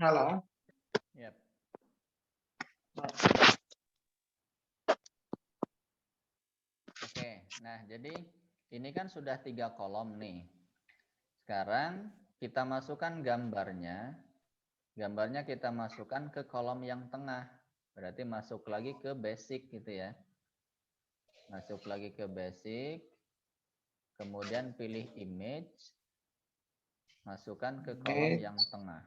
Halo. Yep. Oke, nah jadi ini kan sudah 3 kolom nih. Sekarang kita masukkan gambarnya. Gambarnya kita masukkan ke kolom yang tengah. Berarti masuk lagi ke basic gitu ya. Masuk lagi ke basic. Kemudian pilih image. Masukkan ke kolom yang tengah.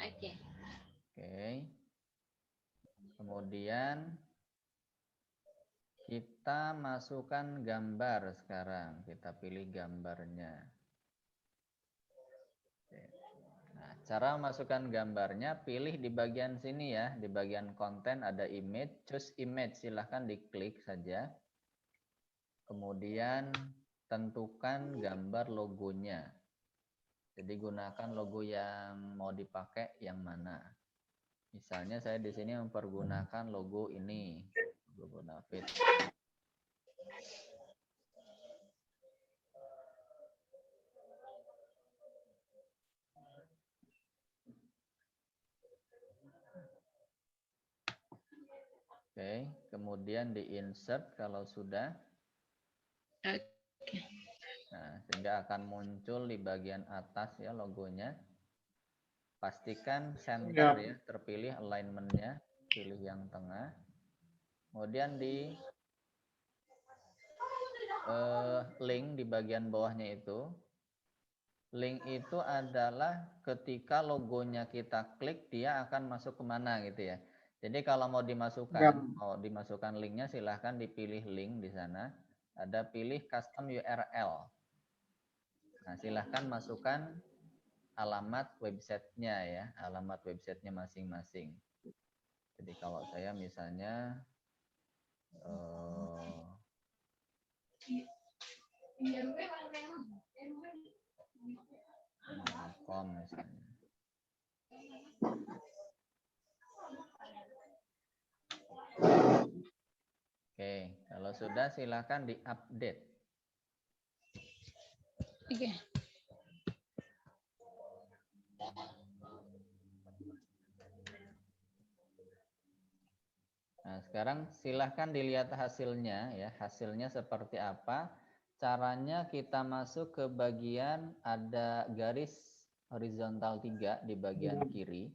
Oke. Oke. Kemudian kita masukkan gambar sekarang. Kita pilih gambarnya. Oke. Nah, cara masukkan gambarnya pilih di bagian sini ya. Di bagian konten ada image, choose image. Silahkan diklik saja. Kemudian tentukan gambar logonya. Jadi gunakan logo yang mau dipakai yang mana. Misalnya saya di sini mempergunakan logo ini, logo David. Oke, kemudian di insert kalau sudah. Oke. Nah, sehingga akan muncul di bagian atas ya logonya. Pastikan center ya, terpilih alignment-nya, pilih yang tengah. Kemudian di link di bagian bawahnya itu. Link itu adalah ketika logonya kita klik, dia akan masuk kemana gitu ya. Jadi kalau mau dimasukkan linknya, silahkan dipilih link di sana. Ada pilih custom URL. Nah, silahkan masukkan alamat websitenya ya, alamat websitenya masing-masing. Jadi kalau saya misalnya com misalnya. Oke, kalau sudah silakan diupdate. Oke. Nah, sekarang silahkan dilihat hasilnya ya. Hasilnya seperti apa? Caranya kita masuk ke bagian ada garis horizontal 3 di bagian kiri.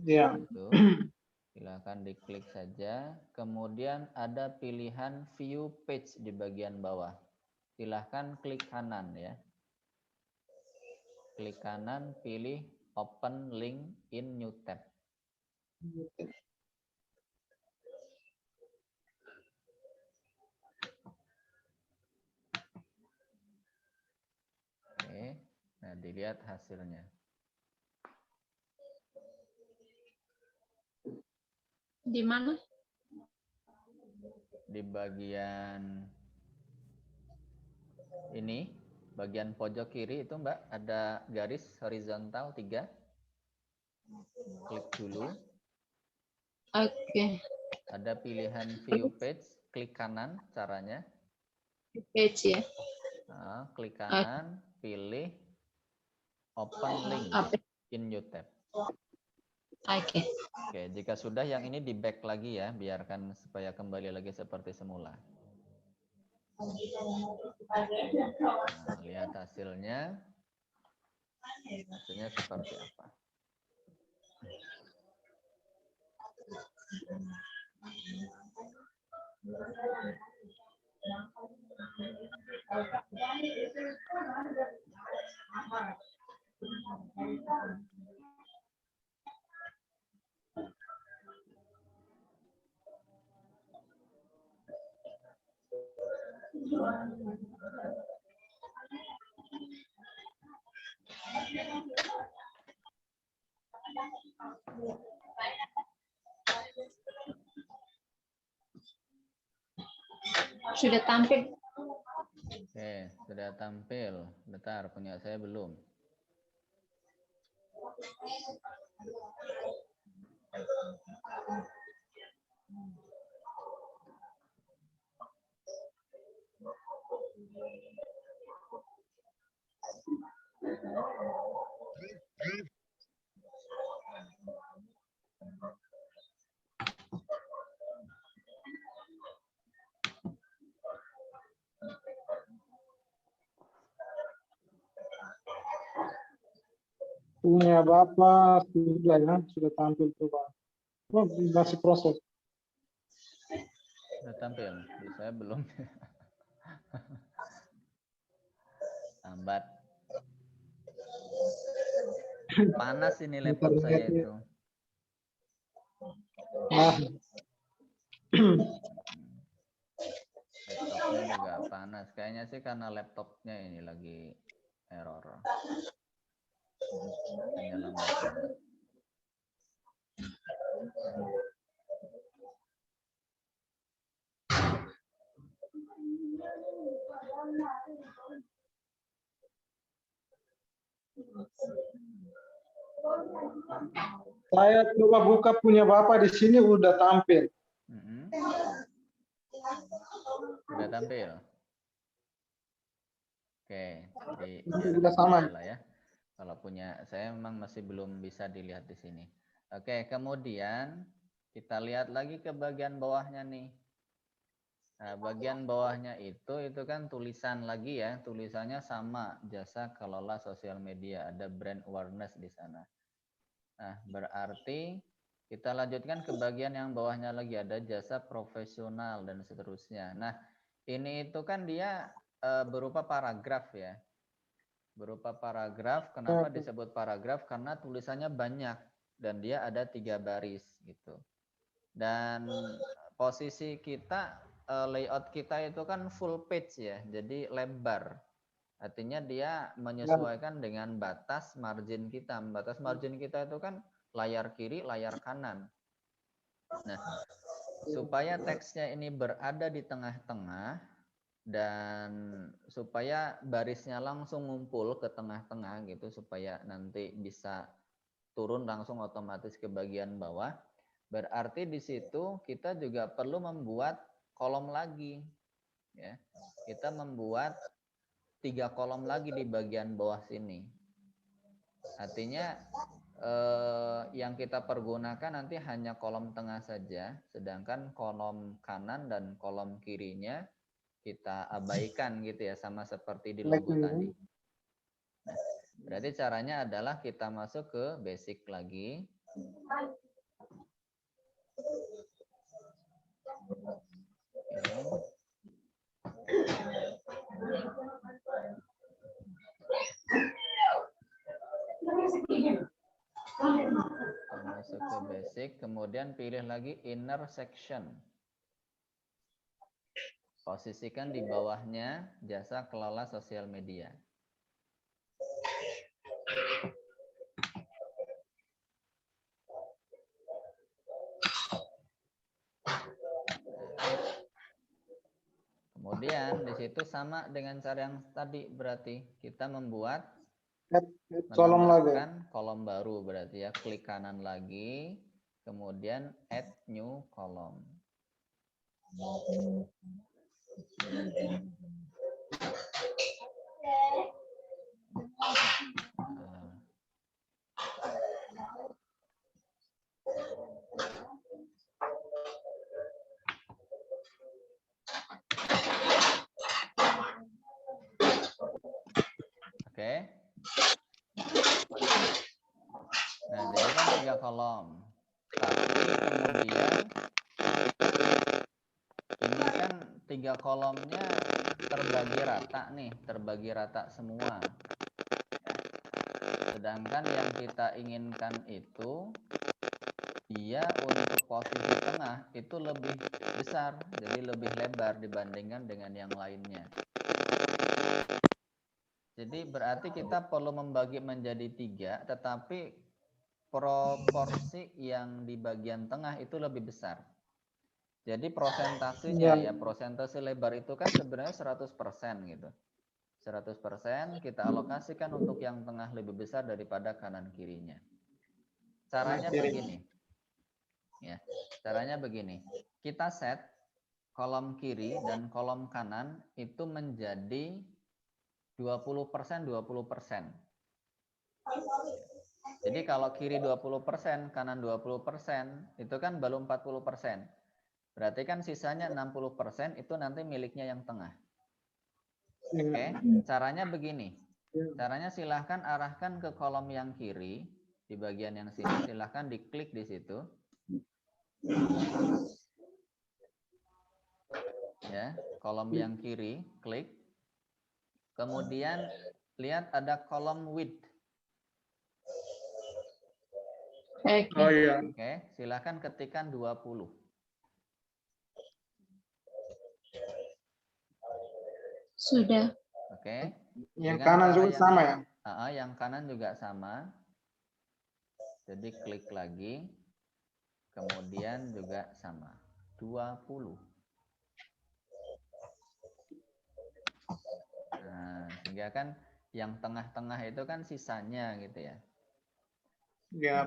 Ya. Itu. Silahkan diklik saja. Kemudian ada pilihan view page di bagian bawah. Silahkan klik kanan ya. Klik kanan, pilih open link in new tab. Oke, nah dilihat hasilnya. Di mana? Di bagian ini, bagian pojok kiri itu Mbak, ada garis horizontal 3. Klik dulu. Oke. Ada pilihan view page, klik kanan caranya. Page ya. Nah, klik kanan, pilih open link in new tab. Oke. Oke, jika sudah yang ini di back lagi ya, biarkan supaya kembali lagi seperti semula. Nah, lihat hasilnya. Hasilnya seperti apa? Sudah tampil. Oke, sudah tampil. Bentar, punya saya belum. punya Bapak sudah ya, sudah tampil tuh Pak. Oh, masih proses. Sudah tampil, di saya belum. Lambat. Panas ini laptop saya itu. Nah, Laptopnya juga panas. Kayaknya sih karena laptopnya ini lagi error. Hanya lambat-lambat. saya coba buka punya Bapak di sini udah tampil. Sudah tampil. Oke, Sudah sama. lah ya. Kalau punya saya memang masih belum bisa dilihat di sini. Oke, kemudian kita lihat lagi ke bagian bawahnya nih. Nah, bagian bawahnya itu kan tulisan lagi ya, tulisannya sama, jasa kelola sosial media, ada brand awareness di sana. Nah, berarti kita lanjutkan ke bagian yang bawahnya lagi, ada jasa profesional dan seterusnya. Nah, ini itu kan dia berupa paragraf ya. Berupa paragraf, kenapa disebut paragraf? Karena tulisannya banyak dan dia ada 3 baris gitu. Dan posisi kita, layout kita itu kan full page ya, jadi lebar. Artinya dia menyesuaikan dengan batas margin kita. Batas margin kita itu kan layar kiri, layar kanan. Nah, supaya teksnya ini berada di tengah-tengah dan supaya barisnya langsung ngumpul ke tengah-tengah gitu, supaya nanti bisa turun langsung otomatis ke bagian bawah. Berarti di situ kita juga perlu membuat kolom lagi. Ya, kita membuat 3 kolom lagi di bagian bawah sini. Artinya yang kita pergunakan nanti hanya kolom tengah saja, sedangkan kolom kanan dan kolom kirinya kita abaikan gitu ya, sama seperti di logo tadi. Nah, berarti caranya adalah kita masuk ke basic lagi. Masuk ke basic, kemudian pilih lagi inner section. Posisikan di bawahnya jasa kelola sosial media. Kemudian di situ sama dengan cara yang tadi, berarti kita membuat menambahkan kolom baru, berarti ya klik kanan lagi, kemudian add new column. Oke. Nah, jadi kan 3 kolom. Tapi kemudian ini kan 3 kolomnya terbagi rata nih, terbagi rata semua. Sedangkan yang kita inginkan itu dia untuk posisi tengah itu lebih besar, jadi lebih lebar dibandingkan dengan yang lainnya. Jadi berarti kita perlu membagi menjadi 3, tetapi proporsi yang di bagian tengah itu lebih besar. Jadi prosentasenya ya, prosentase lebar itu kan sebenarnya 100% gitu. 100% kita alokasikan untuk yang tengah lebih besar daripada kanan kirinya. Caranya begini. Ya, caranya begini. Kita set kolom kiri dan kolom kanan itu menjadi 20%, 20%. Jadi kalau kiri 20%, kanan 20%, itu kan baru 40%. Berarti kan sisanya 60% itu nanti miliknya yang tengah. Oke, caranya begini. Ya. Caranya silahkan arahkan ke kolom yang kiri. Di bagian yang sini silahkan diklik di situ. Ya, kolom yang kiri, klik. Kemudian lihat ada kolom width. Oke. Oh iya. Oke, silahkan ketikkan 20. Sudah. Oke. Yang Dengan kanan cara juga sama ya? yang kanan juga sama. Jadi klik lagi. Kemudian juga sama. 20. Nah, sehingga kan yang tengah-tengah itu kan sisanya gitu ya. Ya.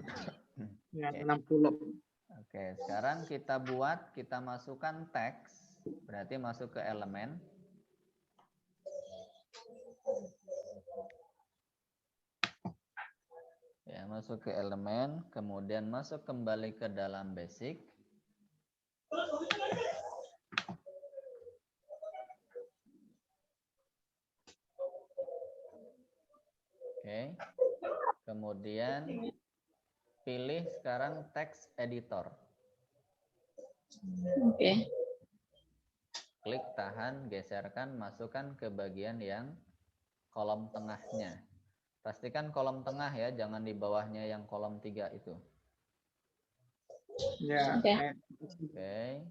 Yang Oke. 60. Oke, sekarang kita masukkan teks. Berarti masuk ke elemen. Ya, masuk ke elemen, kemudian masuk kembali ke dalam basic. Oke. Kemudian pilih sekarang text editor. Oke. Klik, tahan, geserkan, masukkan ke bagian yang kolom tengahnya. Pastikan kolom tengah ya, jangan di bawahnya yang kolom 3 itu. Ya. Oke. Oke.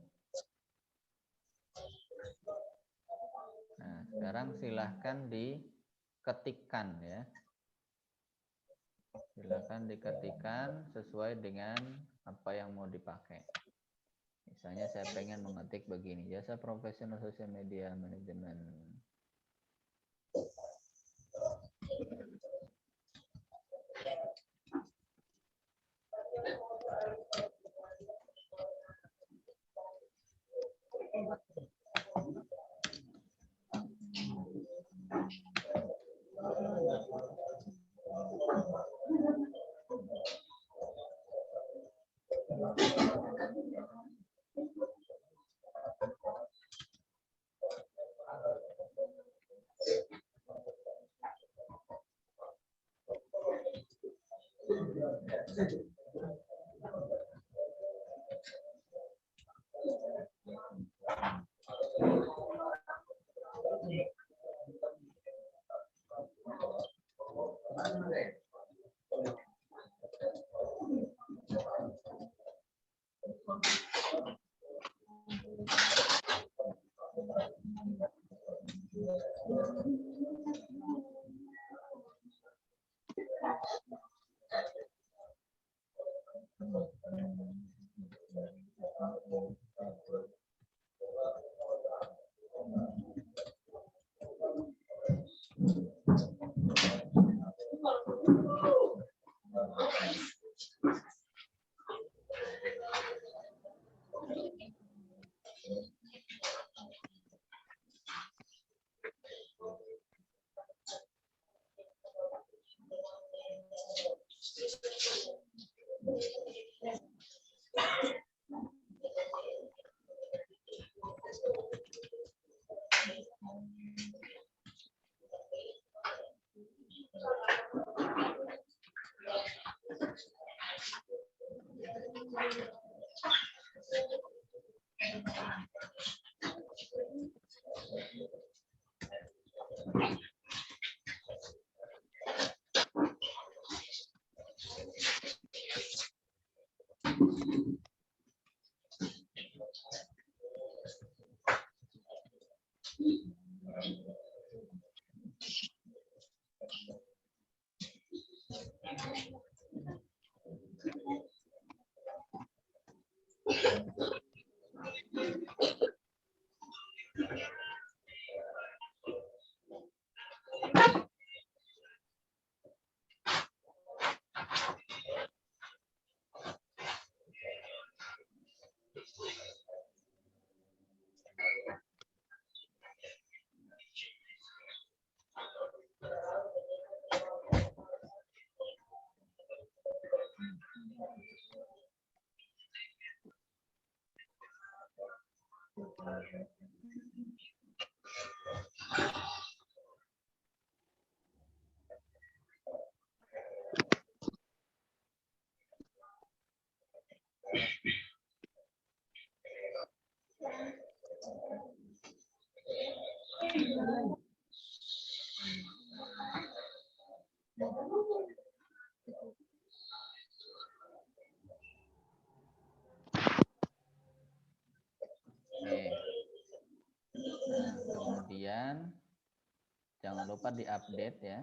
Nah, sekarang silahkan diketikkan ya. Silahkan diketikkan sesuai dengan apa yang mau dipakai. Misalnya saya pengen mengetik begini, jasa profesional sosial media manajemen. Kemudian jangan lupa diupdate ya.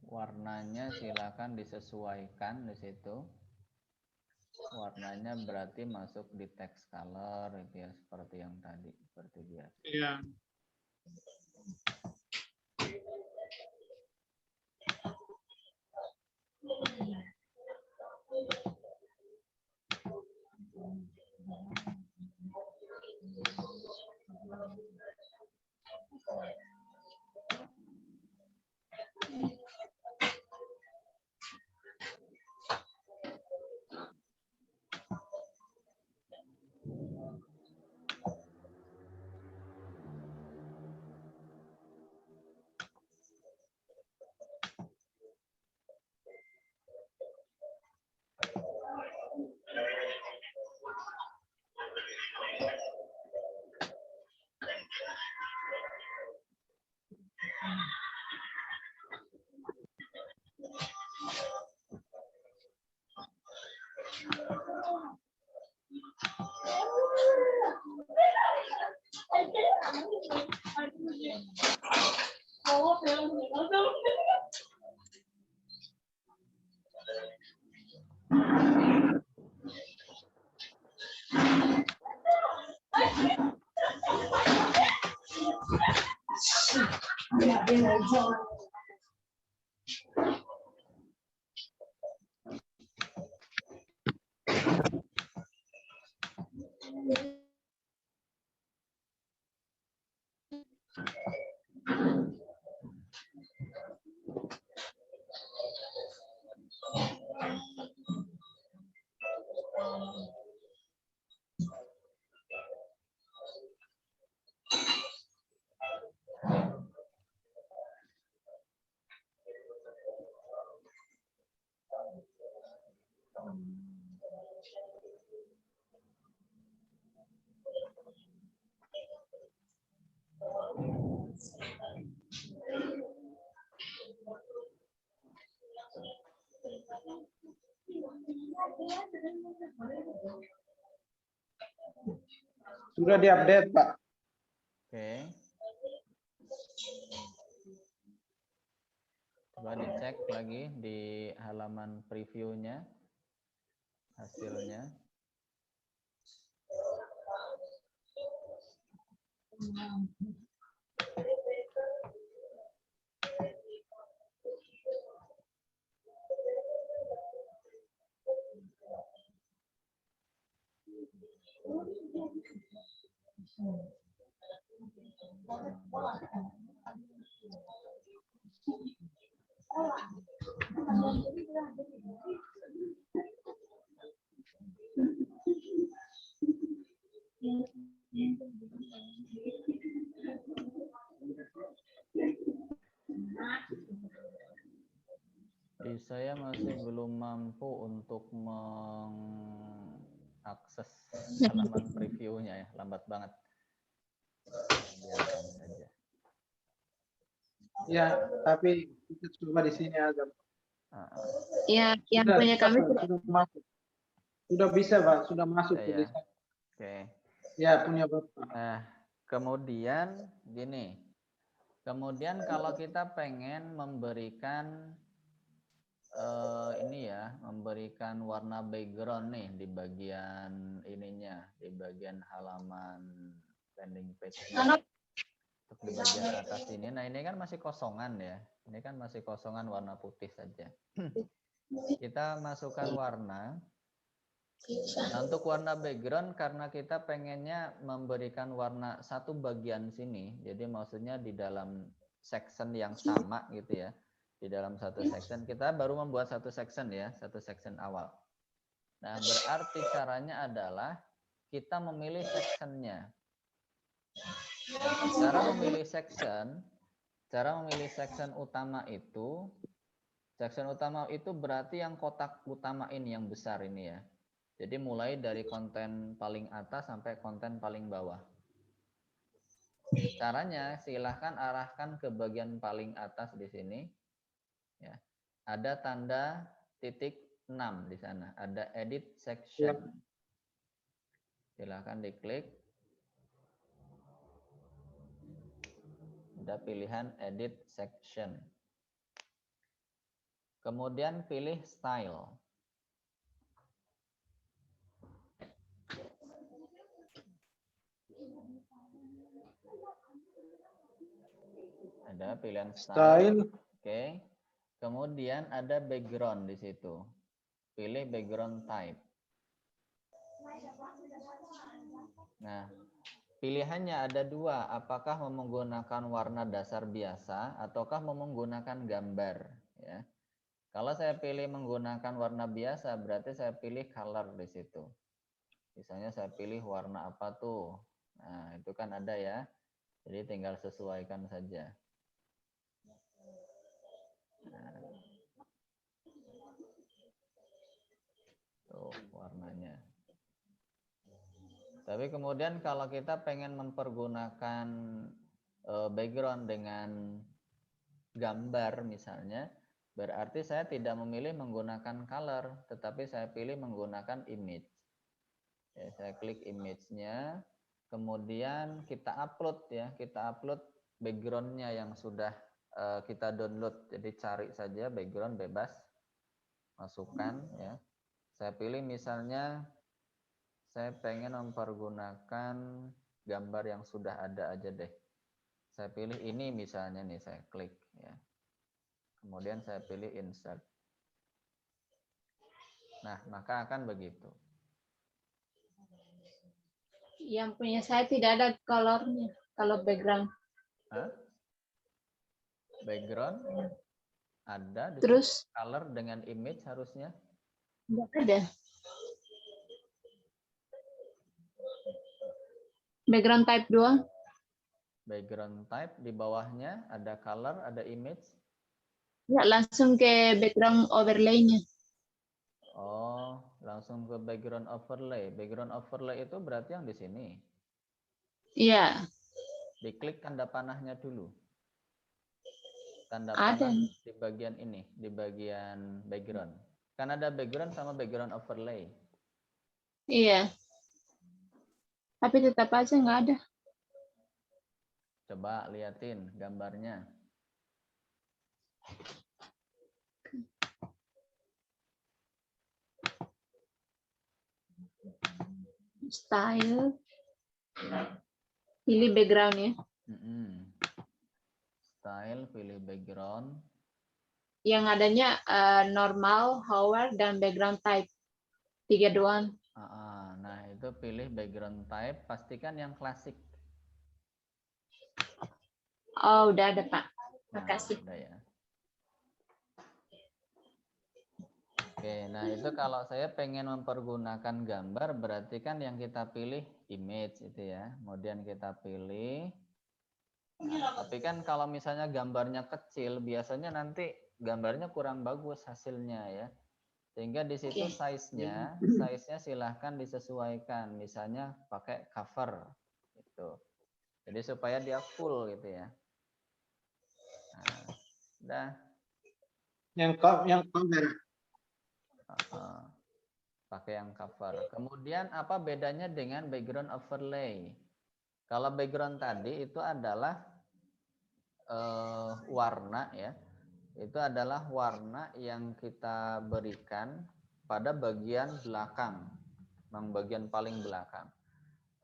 Warnanya silakan disesuaikan di situ. Warnanya berarti masuk di text color itu ya, seperti yang tadi, seperti biasa. Iya. Sudah diupdate, Pak. Oke. Coba dicek lagi di halaman previewnya hasilnya. Saya masih belum mampu untuk mengakses halaman previewnya ya, lambat banget. Biarkan saja. Ya, tapi kita coba di sini aja. Ya, yang punya kami sudah masuk. Sudah bisa, Pak. Sudah masuk. Ya. Oke. Ya, punya Bapak. Nah, kemudian gini. Kemudian kalau kita pengen memberikan ini ya, memberikan warna background nih di bagian ininya, di bagian halaman landing page. Untuk di bagian atas ini, nah ini kan masih kosongan ya. Ini kan masih kosongan warna putih saja. Kita masukkan warna. Nah, untuk warna background karena kita pengennya memberikan warna satu bagian sini. Jadi maksudnya di dalam section yang sama gitu ya. Di dalam satu section kita baru membuat satu section ya, satu section awal. Nah, berarti caranya adalah kita memilih sectionnya. Cara memilih section utama itu Section utama itu berarti yang kotak utama ini yang besar ini ya. Jadi mulai dari konten paling atas sampai konten paling bawah. Caranya silahkan arahkan ke bagian paling atas di sini. Ya. Ada tanda titik 6 di sana. Ada edit section. Ya. Silahkan diklik. Ada pilihan edit section. Kemudian pilih style. Ada pilihan style. Oke. Kemudian ada background di situ. Pilih background type. Nah, pilihannya ada dua. Apakah mau menggunakan warna dasar biasa ataukah mau menggunakan gambar? Ya. Kalau saya pilih menggunakan warna biasa, berarti saya pilih color di situ. Misalnya saya pilih warna apa tuh? Nah, itu kan ada ya. Jadi tinggal sesuaikan saja. Nah, tuh warnanya. Tapi kemudian kalau kita pengen mempergunakan background dengan gambar misalnya, berarti saya tidak memilih menggunakan color, tetapi saya pilih menggunakan image. Ya, saya klik image-nya, kemudian kita upload ya, kita upload background-nya yang sudah kita download. Jadi cari saja background bebas, masukkan ya. Saya pilih misalnya saya pengen mempergunakan gambar yang sudah ada aja deh. Saya pilih ini misalnya nih, saya klik ya. Kemudian saya pilih insert. Nah, maka akan begitu. Yang punya saya tidak ada colornya, kalau background. Hah? Background ada di Terus color dengan image harusnya. enggak ada. Background type doang. Background type di bawahnya ada color, ada image. Ya, langsung ke background overlay-nya. Oh, langsung ke background overlay. Background overlay itu berarti yang di sini. Iya. Diklik tanda panahnya dulu. Tanda Ada. panah di bagian ini, di bagian background. Kan ada background sama background overlay. Iya. Tapi tetap aja nggak ada. Coba liatin gambarnya. Style. Pilih background ya. Style, pilih background. Yang adanya normal, hover, dan background type. 3 doang. Nah, itu pilih background type, pastikan yang klasik. Oh, udah ada, Pak. Makasih. Udah ya. Oke, nah itu kalau saya pengen mempergunakan gambar, berarti kan yang kita pilih image itu ya. Kemudian kita pilih. Nah, tapi kan kalau misalnya gambarnya kecil, biasanya nanti gambarnya kurang bagus hasilnya ya. Sehingga di situ size-nya silahkan disesuaikan. Misalnya pakai cover gitu. Jadi supaya dia full gitu ya. Nah, udah. Yang cover. Pakai yang cover. Kemudian apa bedanya dengan background overlay? Kalau background tadi itu adalah warna ya. Itu adalah warna yang kita berikan pada bagian belakang, yang bagian paling belakang.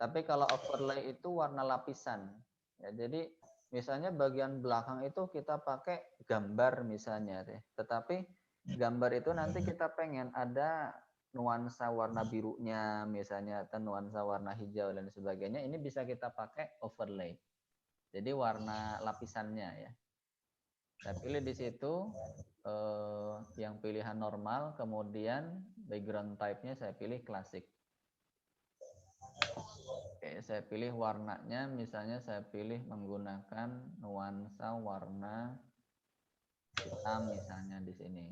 Tapi kalau overlay itu warna lapisan. Ya, jadi misalnya bagian belakang itu kita pakai gambar misalnya, tetapi gambar itu nanti kita pengen ada nuansa warna birunya misalnya atau nuansa warna hijau dan sebagainya. Ini bisa kita pakai overlay. Jadi warna lapisannya ya. Saya pilih di situ yang pilihan normal, kemudian background type-nya saya pilih klasik. Oke, saya pilih warnanya, misalnya saya pilih menggunakan nuansa warna hitam misalnya di sini.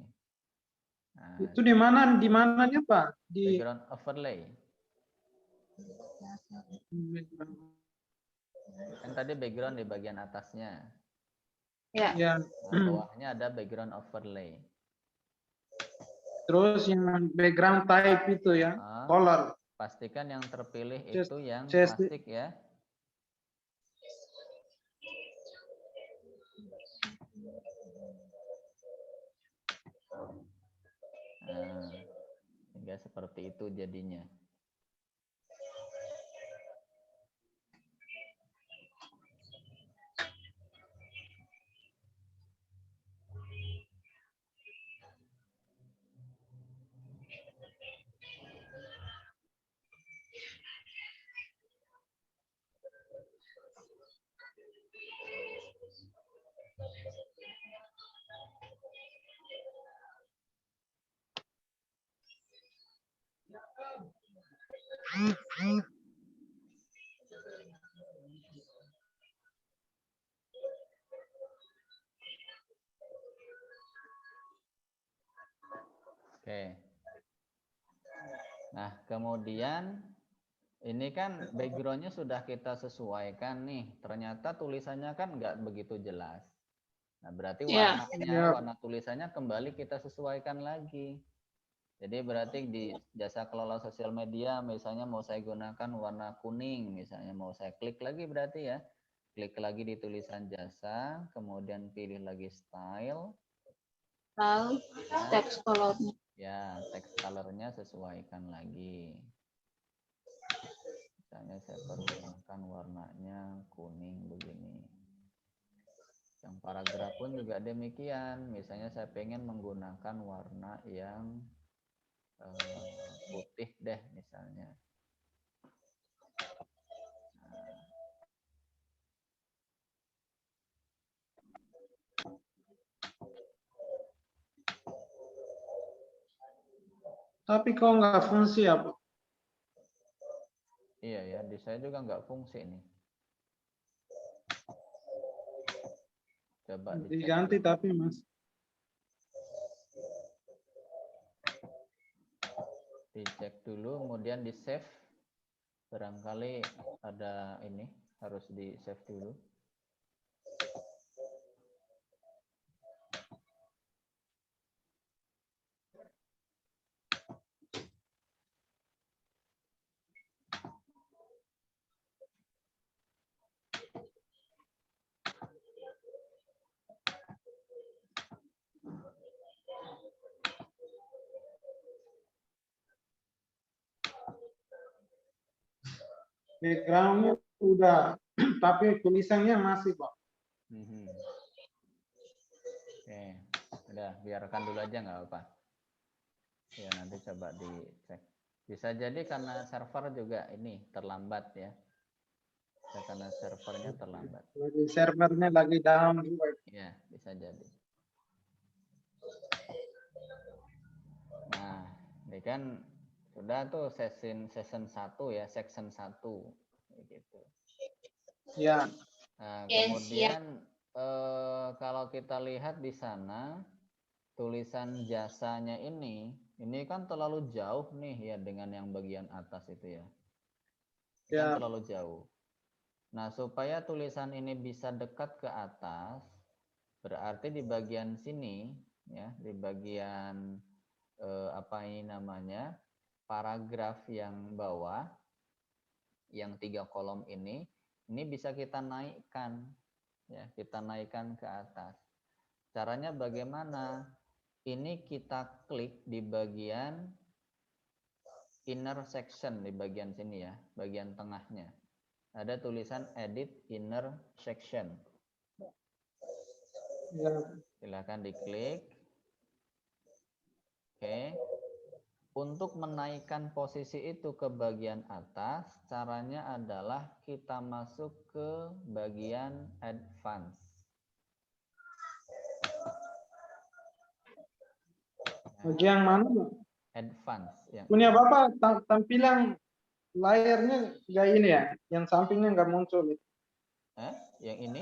Nah, Itu di mananya Pak? Di background overlay. Kan tadi background di bagian atasnya. Ya. ya. Nah, bawahnya ada background overlay. Terus yang background type itu ya, Ah, color. pastikan yang terpilih Just- itu yang just- plastik ya. Nah, hingga seperti itu jadinya. Oke. Nah, kemudian ini kan backgroundnya sudah kita sesuaikan nih. Ternyata tulisannya kan nggak begitu jelas. Nah, berarti Ya. warnanya, Ya. warna tulisannya kembali kita sesuaikan lagi. Jadi berarti di jasa kelola sosial media, misalnya mau saya gunakan warna kuning, misalnya mau saya klik lagi berarti ya. Klik lagi di tulisan jasa, kemudian pilih lagi style. Lalu teks colornya. Ya, text colornya sesuaikan lagi. Misalnya saya pergunakan warnanya kuning begini. Yang paragraf pun juga demikian. Misalnya saya pengen menggunakan warna yang putih deh misalnya. Tapi kok nggak fungsi ya Pak? Iya ya, di saya juga nggak fungsi nih. Coba dicek. Diganti tapi Mas. Dicek dulu, kemudian di save. Barangkali ada ini, harus di save dulu. Backgroundnya udah, tapi tulisannya masih Pak. Oke, udah biarkan dulu aja nggak apa-apa. Ya nanti coba dicek. Bisa jadi karena server juga ini terlambat ya. Karena servernya terlambat. Lagi servernya lagi down juga. Ya bisa jadi. Nah, ini kan sudah tuh season 1 ya, section 1 gitu. Ya. Nah, Yes, kemudian kalau kita lihat di sana tulisan jasanya ini kan terlalu jauh nih ya dengan yang bagian atas itu ya. Ini kan Ya. terlalu jauh. Nah, supaya tulisan ini bisa dekat ke atas, berarti di bagian sini ya, di bagian apa ini namanya? Paragraf yang bawah yang 3 kolom ini bisa kita naikkan ya, kita naikkan ke atas. Caranya bagaimana? Ini kita klik di bagian inner section di bagian sini ya, bagian tengahnya. Ada tulisan edit inner section. Ya. Silakan diklik. Oke. Untuk menaikkan posisi itu ke bagian atas, caranya adalah kita masuk ke bagian advance. Bagian mana Pak? Advance. Yang Punya Bapak tampilan layarnya nggak ini ya, yang sampingnya nggak muncul. Yang ini?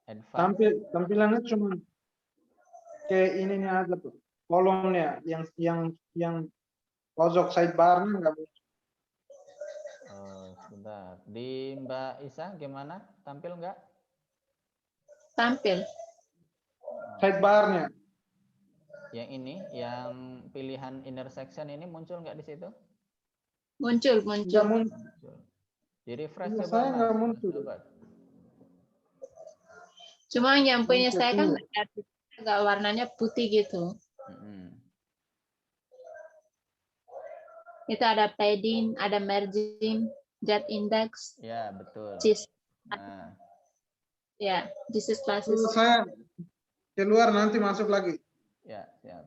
Advance. Tampilannya cuma kayak ininya aja tuh, kolomnya yang pojok sidebar-nya nggak muncul. Oh, sebentar. Di Mbak Isa gimana? Tampil nggak? Tampil. Sidebar-nya. Yang ini, yang pilihan intersection ini muncul nggak di situ? Muncul. Nggak muncul. Muncul. Di refresh Iya, coba saya Mas. nggak muncul. Coba. Cuma yang punya Muncul saya kan semua. agak warnanya putih gitu. Itu ada padding, ada margin, jet index, Ya, betul. this, Nah, ya, this is classes. Terus saya keluar nanti masuk lagi. ya, siap.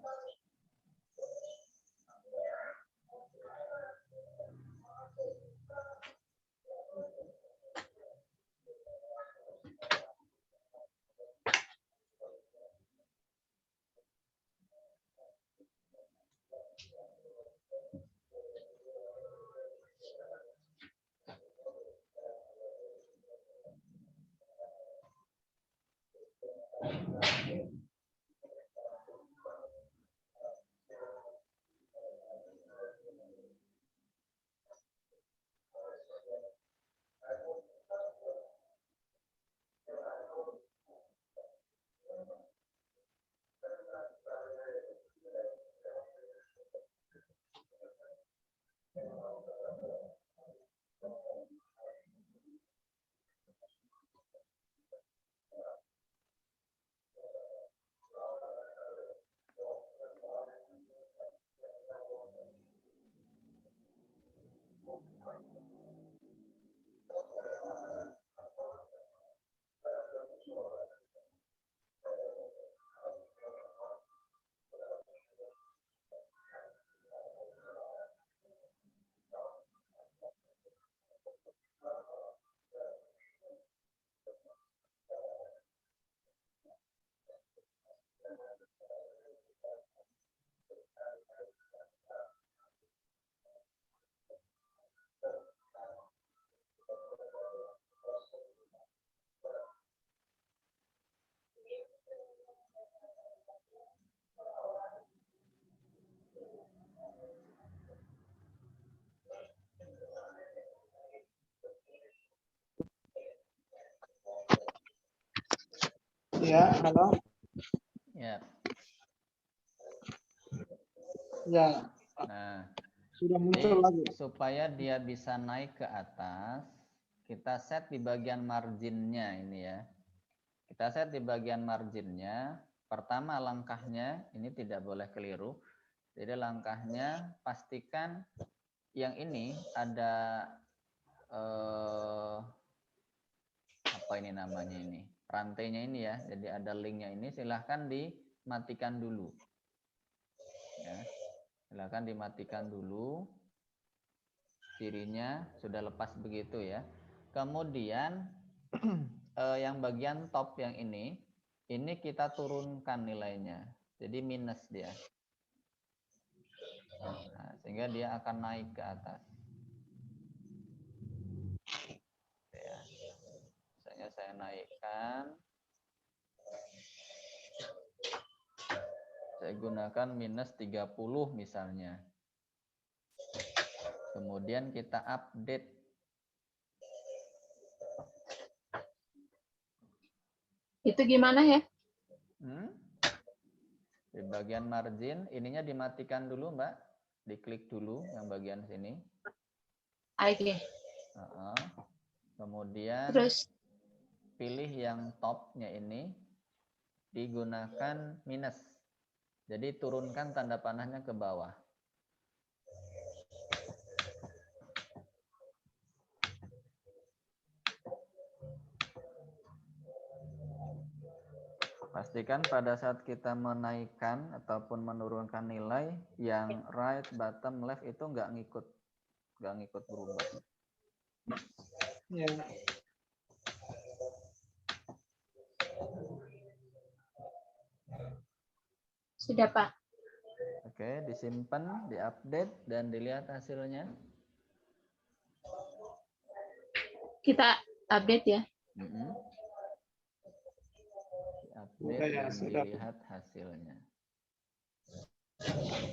Ya, halo. Ya. Ya, Nah, sudah jadi muncul lagi. supaya dia bisa naik ke atas, kita set di bagian marginnya ini ya. Kita set di bagian marginnya. Pertama langkahnya, ini tidak boleh keliru. Jadi langkahnya pastikan yang ini ada apa ini namanya ini, rantainya ini ya. Jadi ada linknya ini, silahkan dimatikan dulu. Ya, silahkan dimatikan dulu. Cirinya sudah lepas begitu ya. Kemudian yang bagian top yang ini kita turunkan nilainya. Jadi minus dia. Nah, sehingga dia akan naik ke atas. Ya. Misalnya saya naikkan. Saya gunakan minus 30 misalnya. Kemudian kita update. Itu gimana ya? Di bagian margin, ininya dimatikan dulu Mbak. Diklik dulu yang bagian sini. Oke. Kemudian Terus pilih yang topnya ini, digunakan minus. Jadi turunkan tanda panahnya ke bawah. Pastikan pada saat kita menaikkan ataupun menurunkan nilai, yang right, bottom, left itu nggak ngikut berubah. Ya. sudah Pak. Oke, disimpan, diupdate, dan dilihat hasilnya. Kita update ya. Submit ya, dan sudah. dilihat hasilnya.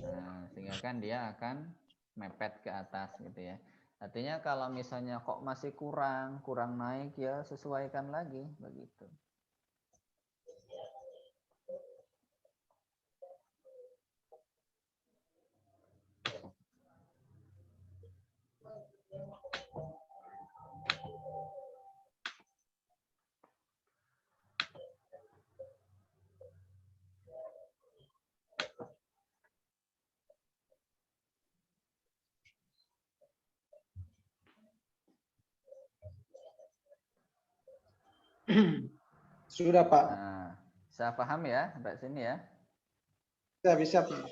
Nah, sehingga kan dia akan mepet ke atas gitu ya. Artinya kalau misalnya kok masih kurang naik ya sesuaikan lagi begitu. Sudah Pak. Nah, saya paham ya sampai sini ya. Bisa Pak.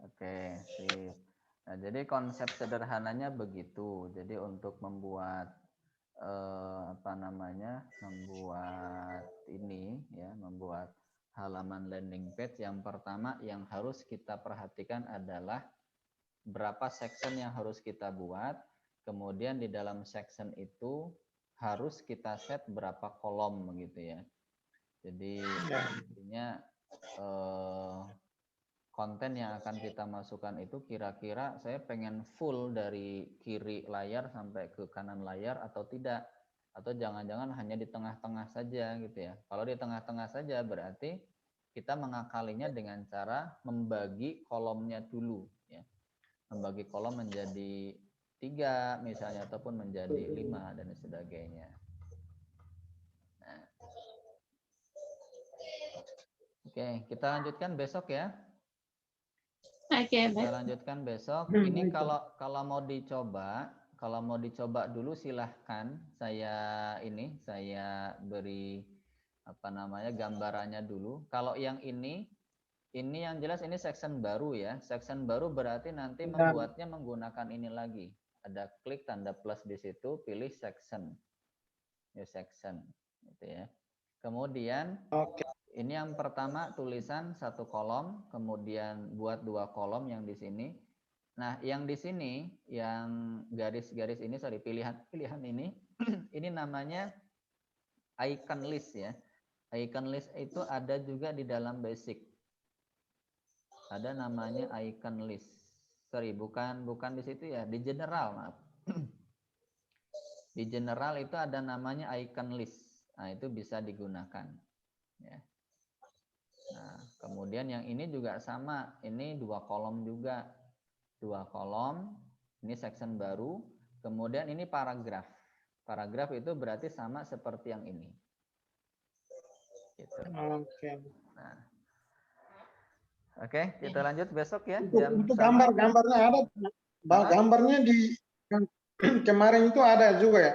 Oke, sip. Nah, jadi konsep sederhananya begitu. Jadi untuk membuat membuat ini ya, membuat halaman landing page, yang pertama yang harus kita perhatikan adalah berapa section yang harus kita buat. Kemudian di dalam section itu harus kita set berapa kolom begitu ya. Jadi intinya konten yang akan kita masukkan itu kira-kira saya pengen full dari kiri layar sampai ke kanan layar atau tidak, atau jangan-jangan hanya di tengah-tengah saja gitu ya. Kalau di tengah-tengah saja berarti kita mengakalinya dengan cara membagi kolomnya dulu ya, membagi kolom menjadi 3 misalnya ataupun menjadi 5 dan sebagainya. Nah. Oke, kita lanjutkan besok ya. Oke, Kita baik. lanjutkan besok. Ini kalau mau dicoba dulu silahkan saya beri gambarannya dulu. Kalau yang ini yang jelas ini section baru ya. Section baru berarti nanti membuatnya menggunakan ini lagi. Ada klik tanda plus di situ, pilih section. New section gitu ya. Kemudian ini yang pertama tulisan 1 kolom, kemudian buat 2 kolom yang di sini. Nah, yang di sini, yang garis-garis ini, pilihan ini, ini namanya icon list ya. Icon list itu ada juga di dalam basic. Ada namanya icon list. Bukan di situ ya, di general, maaf. Di general itu ada namanya icon list. Nah, itu bisa digunakan. Ya. Nah, kemudian yang ini juga sama, ini 2 kolom juga, 2 kolom, ini section baru, kemudian ini paragraf. Paragraf itu berarti sama seperti yang ini. Gitu. Nah. Oke, kita lanjut besok ya. Untuk gambarnya ada, gambarnya di kemarin itu ada juga ya?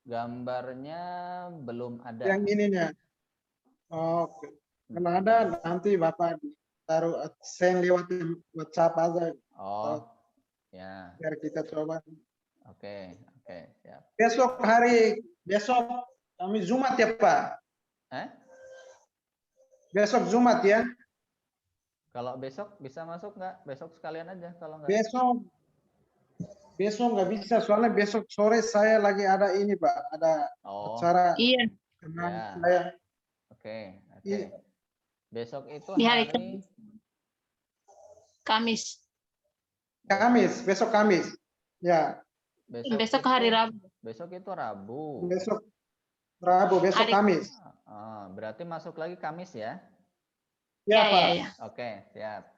Gambarnya belum ada. Yang ininya. Oke. Kalau ada nanti Bapak taruh send lewat WhatsApp aja. Oh, ya. Biar kita coba. Oke, siap. Besok kami Jumat ya Pak? Besok Jumat ya? Kalau besok bisa masuk nggak? Besok sekalian aja kalau nggak. Besok nggak bisa, soalnya besok sore saya lagi ada ini Pak, ada acara. Iya. Saya. Oke. Iya. Besok itu Di hari Kamis. Besok Kamis. Ya. Besok hari Rabu. Besok itu Rabu. Besok Kamis. Berarti masuk lagi Kamis ya? Ya, Pak. Ya. Oke, siap.